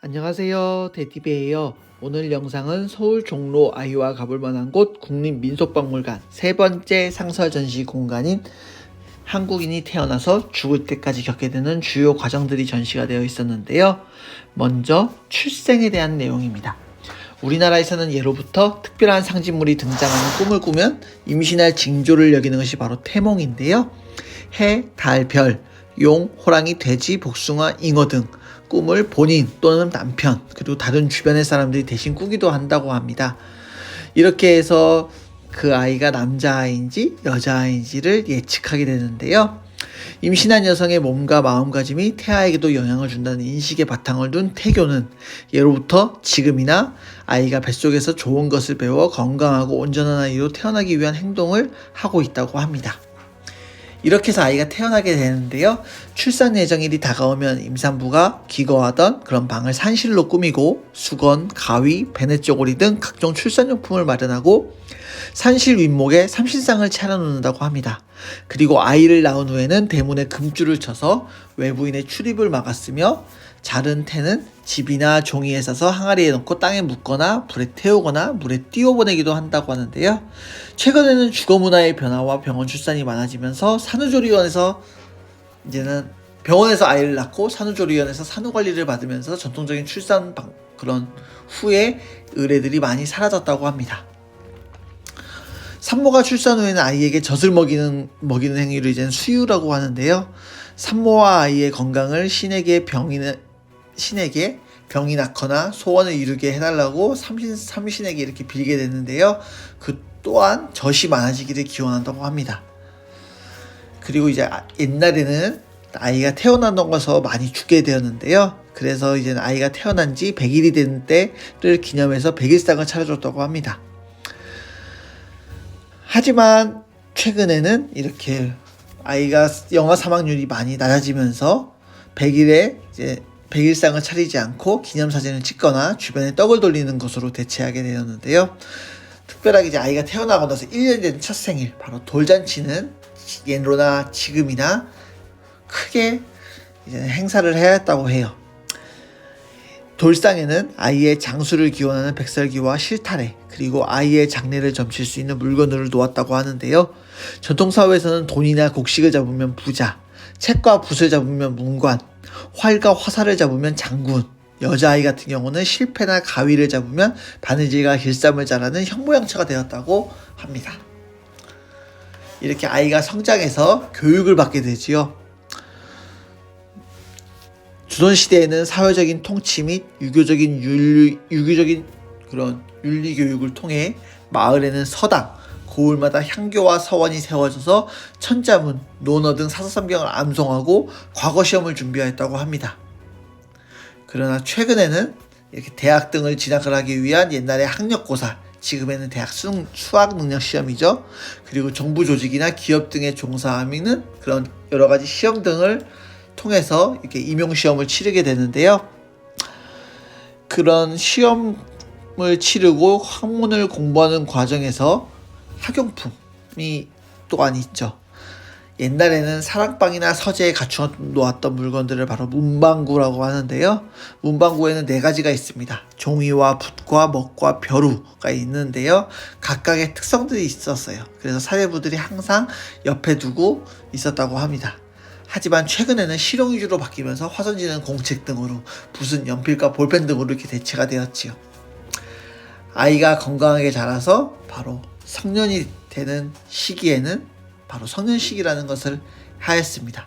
안녕하세요, 데티비예요. 오늘 영상은 서울 종로 아이와 가볼 만한 곳 국립민속박물관 세 번째 상설 전시 공간인 한국인이 태어나서 죽을 때까지 겪게 되는 주요 과정들이 전시가 되어 있었는데요. 먼저 출생에 대한 내용입니다. 우리나라에서는 예로부터 특별한 상징물이 등장하는 꿈을 꾸면 임신할 징조를 여기는 것이 바로 태몽인데요. 해, 달, 별, 용, 호랑이, 돼지, 복숭아, 잉어 등 꿈을 본인 또는 남편 그리고 다른 주변의 사람들이 대신 꾸기도 한다고 합니다. 이렇게 해서 그 아이가 남자아이인지 여자아이인지를 예측하게 되는데요. 임신한 여성의 몸과 마음가짐이 태아에게도 영향을 준다는 인식에 바탕을 둔 태교는 예로부터 지금이나 아이가 뱃속에서 좋은 것을 배워 건강하고 온전한 아이로 태어나기 위한 행동을 하고 있다고 합니다. 이렇게 해서 아이가 태어나게 되는데요. 출산 예정일이 다가오면 임산부가 기거하던 그런 방을 산실로 꾸미고 수건, 가위, 베넷저고리 등 각종 출산용품을 마련하고 산실 윗목에 삼신상을 차려놓는다고 합니다. 그리고 아이를 낳은 후에는 대문에 금줄을 쳐서 외부인의 출입을 막았으며 자른 태는 집이나 종이에 싸서 항아리에 넣고 땅에 묻거나 불에 태우거나 물에 띄워보내기도 한다고 하는데요. 최근에는 주거 문화의 변화와 병원 출산이 많아지면서 산후조리원에서 이제는 병원에서 아이를 낳고 산후조리원에서 산후관리를 받으면서 전통적인 그런 후에 의례들이 많이 사라졌다고 합니다. 산모가 출산 후에는 아이에게 젖을 먹이는 행위를 이제는 수유라고 하는데요. 산모와 아이의 건강을 신에게 병이 낫거나 소원을 이루게 해달라고 삼신에게 이렇게 빌게 됐는데요. 그 또한 젖이 많아지기를 기원한다고 합니다. 그리고 이제 옛날에는 아이가 태어나서 많이 죽게 되었는데요. 그래서 이제 아이가 태어난 지 100일이 된 때를 기념해서 100일상을 차려줬다고 합니다. 하지만 최근에는 이렇게 아이가 영아 사망률이 많이 낮아지면서 100일에 이제 100일상을 차리지 않고 기념사진을 찍거나 주변에 떡을 돌리는 것으로 대체하게 되었는데요. 특별하게 이제 아이가 태어나고 나서 1년 된 첫 생일, 바로 돌잔치는 예로나 지금이나 크게 이제 행사를 해야 했다고 해요. 돌상에는 아이의 장수를 기원하는 백설기와 실타래, 그리고 아이의 장래를 점칠 수 있는 물건들을 놓았다고 하는데요. 전통사회에서는 돈이나 곡식을 잡으면 부자, 책과 붓을 잡으면 문관, 활과 화살을 잡으면 장군, 여자아이 같은 경우는 실패나 가위를 잡으면 바느질과 길쌈을 잘하는 현모양처가 되었다고 합니다. 이렇게 아이가 성장해서 교육을 받게 되지요. 조선시대에는 사회적인 통치 및 유교적인 그런 윤리 교육을 통해 마을에는 서당, 고을마다 향교와 서원이 세워져서 천자문, 논어 등 사서성경을 암송하고 과거시험을 준비하였다고 합니다. 그러나 최근에는 이렇게 대학 등을 진학을 하기 위한 옛날의 학력고사, 지금에는 대학 수학능력시험이죠. 그리고 정부 조직이나 기업 등에 종사하는 그런 여러가지 시험 등을 통해서 이렇게 임용시험을 치르게 되는데요. 그런 시험을 치르고 학문을 공부하는 과정에서 학용품이 또한 있죠. 옛날에는 사랑방이나 서재에 갖추어 놓았던 물건들을 바로 문방구라고 하는데요. 문방구에는 4가지가 있습니다. 종이와 붓과 먹과 벼루가 있는데요. 각각의 특성들이 있었어요. 그래서 사례부들이 항상 옆에 두고 있었다고 합니다. 하지만 최근에는 실용 위주로 바뀌면서 화선지는 공책 등으로, 붓은 연필과 볼펜 등으로 이렇게 대체가 되었지요. 아이가 건강하게 자라서 바로 성년이 되는 시기에는 바로 성년식이라는 것을 하였습니다.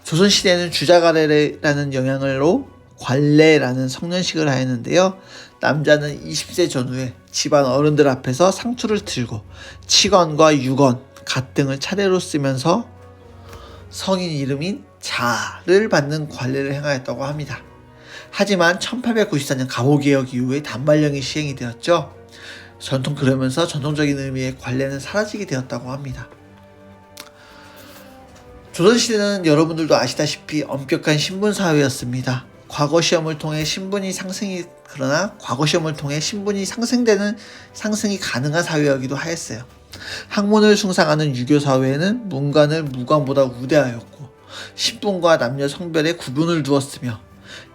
조선시대에는 주자가래라는 영향으로 관례라는 성년식을 하였는데요. 남자는 20세 전후에 집안 어른들 앞에서 상투를 들고 치건과 유건, 갓 등을 차례로 쓰면서 성인 이름인 자를 받는 관례를 행하였다고 합니다. 하지만 1894년 갑오개혁 이후에 단발령이 시행이 되었죠. 그러면서 전통적인 의미의 관례는 사라지게 되었다고 합니다. 조선시대는 여러분들도 아시다시피 엄격한 신분사회였습니다. 과거 시험을 통해 신분이 상승이 가능한 사회이기도 하였어요. 학문을 숭상하는 유교사회에는 문관을 무관보다 우대하였고 신분과 남녀 성별에 구분을 두었으며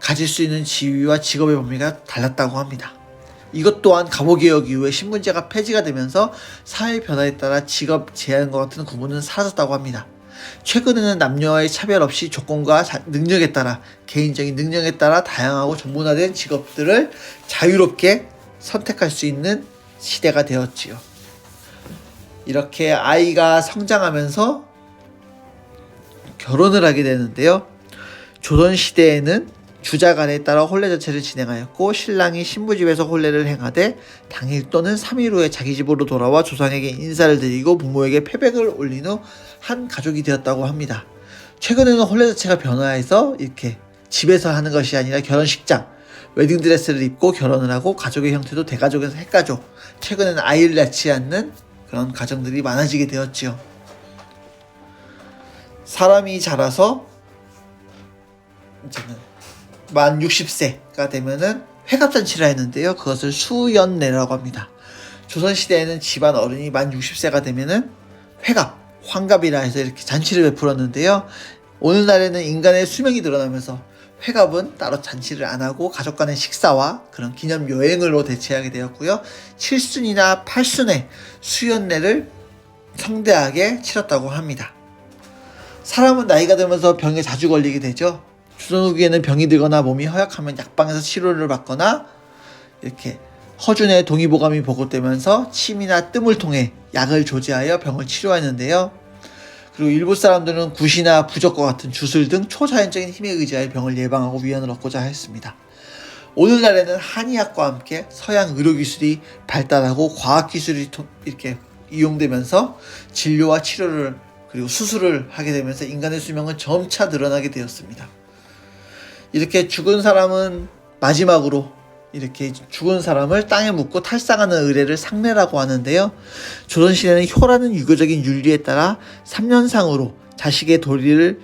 가질 수 있는 지위와 직업의 범위가 달랐다고 합니다. 이것 또한 갑오개혁 이후에 신분제가 폐지가 되면서 사회 변화에 따라 직업 제한과 같은 구분은 사라졌다고 합니다. 최근에는 남녀의 차별 없이 조건과 능력에 따라 개인적인 능력에 따라 다양하고 전문화된 직업들을 자유롭게 선택할 수 있는 시대가 되었지요. 이렇게 아이가 성장하면서 결혼을 하게 되는데요. 조선시대에는 주자간에 따라 혼례자체를 진행하였고 신랑이 신부집에서 혼례를 행하되 당일 또는 3일 후에 자기 집으로 돌아와 조상에게 인사를 드리고 부모에게 패백을 올린 후 한 가족이 되었다고 합니다. 최근에는 혼례 자체가 변화해서 이렇게 집에서 하는 것이 아니라 결혼식장, 웨딩드레스를 입고 결혼을 하고 가족의 형태도 대가족에서 핵가족, 최근에는 아이를 낳지 않는 그런 가정들이 많아지게 되었지요. 사람이 자라서 이제는 만 60세가 되면은 회갑잔치를 했는데요. 그것을 수연례라고 합니다. 조선시대에는 집안 어른이 만 60세가 되면은 회갑, 환갑이라 해서 이렇게 잔치를 베풀었는데요. 오늘날에는 인간의 수명이 늘어나면서 회갑은 따로 잔치를 안 하고 가족 간의 식사와 그런 기념 여행으로 대체하게 되었고요. 7순이나 8순의 수연례를 성대하게 치렀다고 합니다. 사람은 나이가 들면서 병에 자주 걸리게 되죠. 조선 후기에는 병이 들거나 몸이 허약하면 약방에서 치료를 받거나 이렇게 허준의 동의보감이 보고되면서 침이나 뜸을 통해 약을 조제하여 병을 치료하였는데요. 그리고 일부 사람들은 굿이나 부적과 같은 주술 등 초자연적인 힘에 의지하여 병을 예방하고 위안을 얻고자 했습니다. 오늘날에는 한의학과 함께 서양 의료기술이 발달하고 과학기술이 이렇게 이용되면서 진료와 치료를 그리고 수술을 하게 되면서 인간의 수명은 점차 늘어나게 되었습니다. 이렇게 죽은 사람은 마지막으로 이렇게 죽은 사람을 땅에 묻고 탈상하는 의례를 상례라고 하는데요. 조선시대는 효라는 유교적인 윤리에 따라 3년상으로 자식의 도리를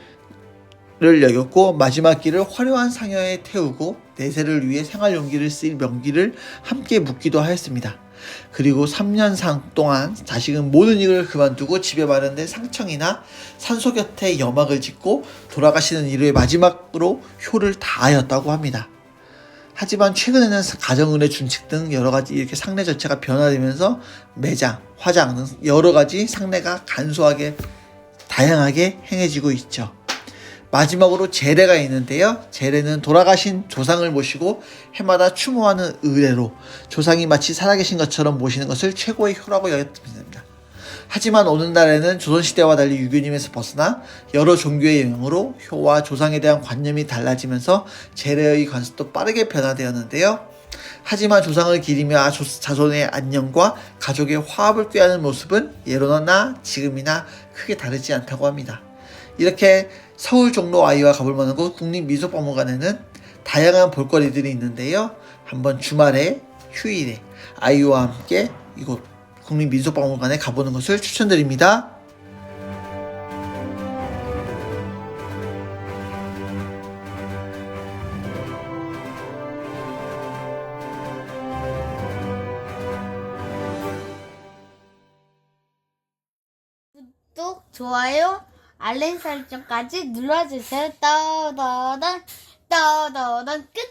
여겼고 마지막 길을 화려한 상여에 태우고 내세를 위해 생활용기를 쓰일 명기를 함께 묻기도 하였습니다. 그리고 3년상 동안 자식은 모든 일을 그만두고 집에 마련된 상청이나 산소 곁에 여막을 짓고 돌아가시는 일을 마지막으로 효를 다하였다고 합니다. 하지만 최근에는 가정은혜 준칙 등 여러가지 이렇게 상례 절차가 변화되면서 매장, 화장 등 여러가지 상례가 간소하게 다양하게 행해지고 있죠. 마지막으로 제례가 있는데요. 제례는 돌아가신 조상을 모시고 해마다 추모하는 의례로 조상이 마치 살아계신 것처럼 모시는 것을 최고의 효라고 여겼습니다. 하지만 오늘날에는 조선시대와 달리 유교님에서 벗어나 여러 종교의 영향으로 효와 조상에 대한 관념이 달라지면서 제례의 관습도 빠르게 변화되었는데요. 하지만 조상을 기리며 자손의 안녕과 가족의 화합을 꾀하는 모습은 예로나 지금이나 크게 다르지 않다고 합니다. 이렇게 서울 종로 아이와 가볼 만한 곳 국립민속박물관에는 다양한 볼거리들이 있는데요. 한번 주말에 휴일에 아이와 함께 이곳 국립민속박물관에 가보는 것을 추천드립니다. 구독, 좋아요, 알림 설정까지 눌러주세요. 떠더던 끝!